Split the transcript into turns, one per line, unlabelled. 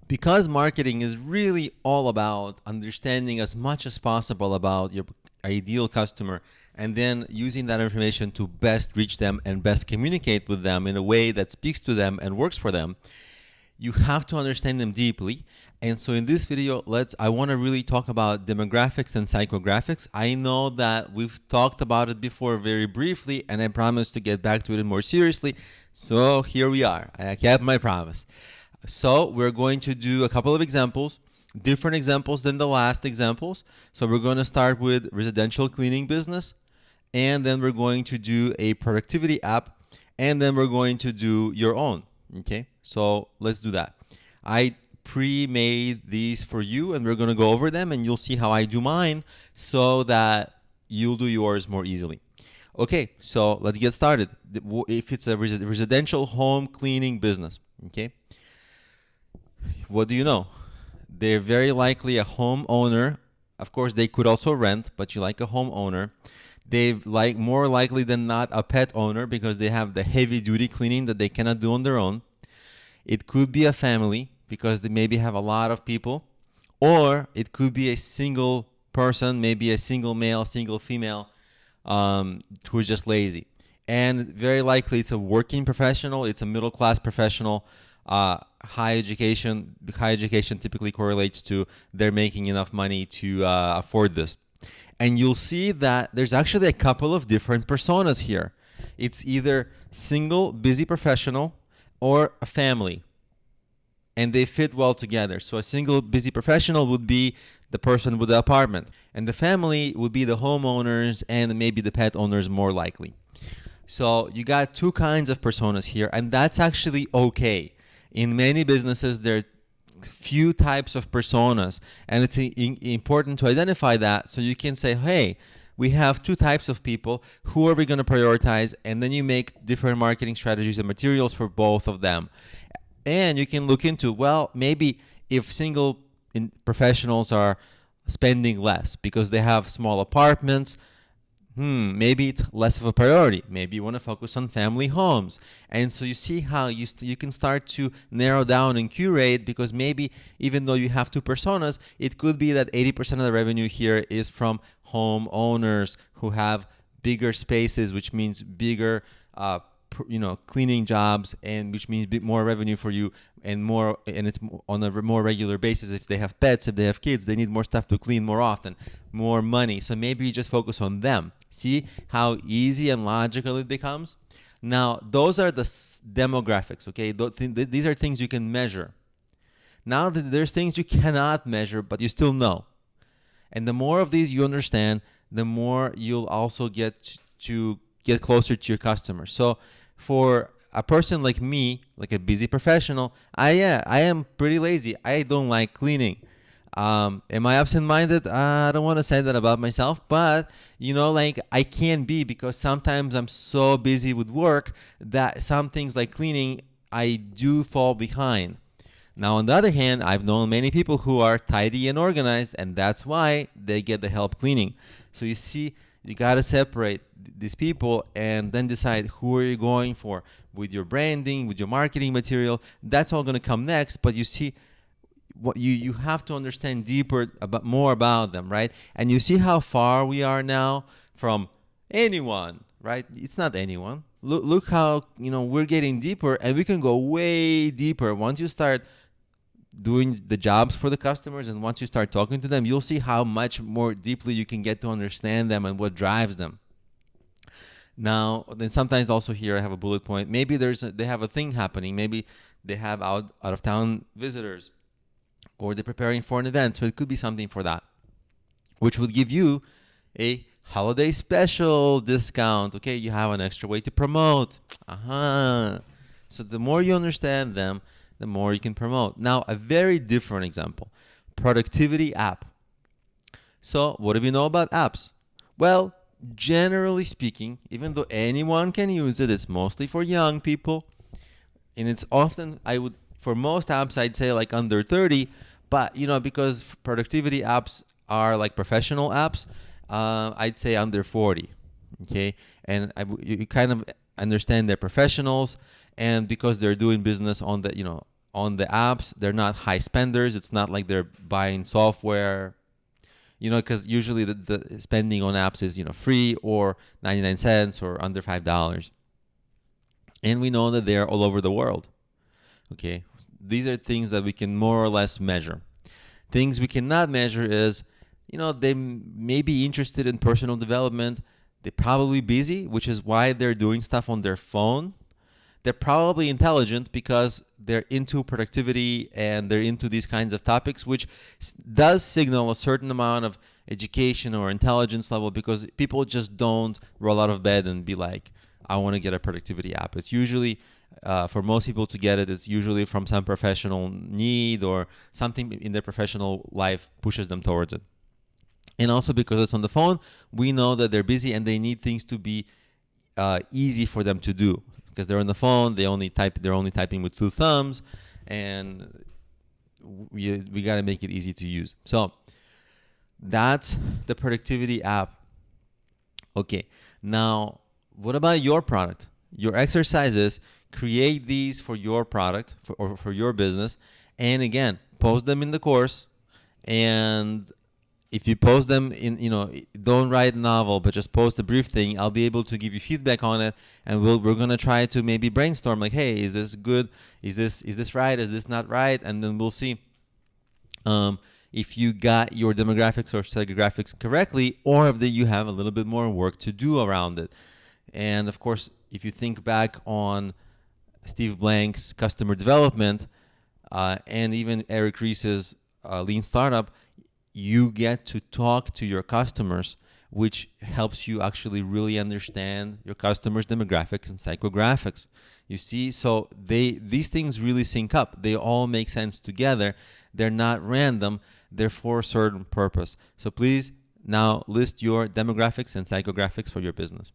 Because marketing is really all about understanding as much as possible about your ideal customer and then using that information to best reach them and best communicate with them in a way that speaks to them and works for them, you have to understand them deeply. And so in this video, I want to really talk about demographics and psychographics. I know that we've talked about it before very briefly, and I promised to get back to it more seriously. So here we are. I kept my promise. So we're going to do a couple of examples, different examples than the last examples. So we're going to start with residential cleaning business, and then we're going to do a productivity app, and then we're going to do your own. Okay, so let's do that. I pre-made these for you, and we're going to go over them, and you'll see how I do mine so that you'll do yours more easily. Okay, so let's get started. If it's a residential home cleaning business, okay, what do you know? They're very likely a homeowner. Of course, they could also rent, but you like a homeowner. They like more likely than not a pet owner because they have the heavy duty cleaning that they cannot do on their own. It could be a family because they maybe have a lot of people, or it could be a single person, maybe a single male, single female, who's just lazy. And very likely it's a working professional, it's a middle class professional. High education typically correlates to they're making enough money to afford this. And you'll see that there's actually a couple of different personas here. It's either single, busy professional or a family. And they fit well together. So a single, busy professional would be the person with the apartment. And the family would be the homeowners and maybe the pet owners more likely. So you got two kinds of personas here, and that's actually okay. In many businesses, there are few types of personas, and it's important to identify that so you can say, hey, we have two types of people. Who are we going to prioritize? And then you make different marketing strategies and materials for both of them. And you can look into, well, maybe if single professionals are spending less because they have small apartments, maybe it's less of a priority. Maybe you want to focus on family homes. And so you see how you can start to narrow down and curate, because maybe even though you have two personas, it could be that 80% of the revenue here is from homeowners who have bigger spaces, which means bigger cleaning jobs, and which means more revenue for you, and it's on a more regular basis. If they have pets, if they have kids, they need more stuff to clean more often, more money. So maybe you just focus on them. See how easy and logical it becomes? Now, those are the demographics, okay? These are things you can measure. Now there's things you cannot measure, but you still know. And the more of these you understand, the more you'll also get closer to your customers. So for a person like me, like a busy professional, I am pretty lazy. I don't like cleaning. Am I absent-minded? I don't want to say that about myself, but I can be, because sometimes I'm so busy with work that some things like cleaning, I do fall behind. Now, on the other hand, I've known many people who are tidy and organized, and that's why they get the help cleaning. So you see, you got to separate these people and then decide who are you going for with your branding, with your marketing material. That's all going to come next, but you see, what you have to understand more about them, right? And you see how far we are now from anyone, right? It's not anyone. Look how we're getting deeper, and we can go way deeper once you start doing the jobs for the customers, and once you start talking to them, you'll see how much more deeply you can get to understand them and what drives them. Now, then sometimes also here I have a bullet point. Maybe they have a thing happening. Maybe they have out of town visitors, or they're preparing for an event. So it could be something for that, which would give you a holiday special discount. Okay, you have an extra way to promote. So the more you understand them, the more you can promote. Now, a very different example, productivity app. So what do we know about apps? Well, generally speaking, even though anyone can use it, it's mostly for young people. And it's often, for most apps, I'd say like under 30, but because productivity apps are like professional apps, I'd say under 40. Okay. And you kind of understand they're professionals, and because they're doing business on the, on the apps. They're not high spenders. It's not like they're buying software, because usually the spending on apps is, free or 99 cents or under $5. And we know that they're all over the world. Okay. These are things that we can more or less measure. Things we cannot measure is, they may be interested in personal development. They're probably busy, which is why they're doing stuff on their phone. They're probably intelligent because they're into productivity and they're into these kinds of topics, which does signal a certain amount of education or intelligence level, because people just don't roll out of bed and be like, I want to get a productivity app. It's usually, for most people to get it, it's usually from some professional need or something in their professional life pushes them towards it. And also because it's on the phone, we know that they're busy and they need things to be easy for them to do. Because they're on the phone, they're only typing with 2 thumbs, and we got to make it easy to use. So that's the productivity app. Okay, now what about your product? Your exercises, create these for your product or for your business, and again, post them in the course. And if you post them in, don't write a novel, but just post a brief thing, I'll be able to give you feedback on it, and we're gonna try to maybe brainstorm, like, hey, is this good? Is this right? Is this not right? And then we'll see if you got your demographics or psychographics correctly, or if you have a little bit more work to do around it. And of course, if you think back on Steve Blank's customer development and even Eric Ries's Lean Startup, you get to talk to your customers, which helps you actually really understand your customers' demographics and psychographics. You see, so these things really sync up. They all make sense together. They're not random. They're for a certain purpose. So please now list your demographics and psychographics for your business.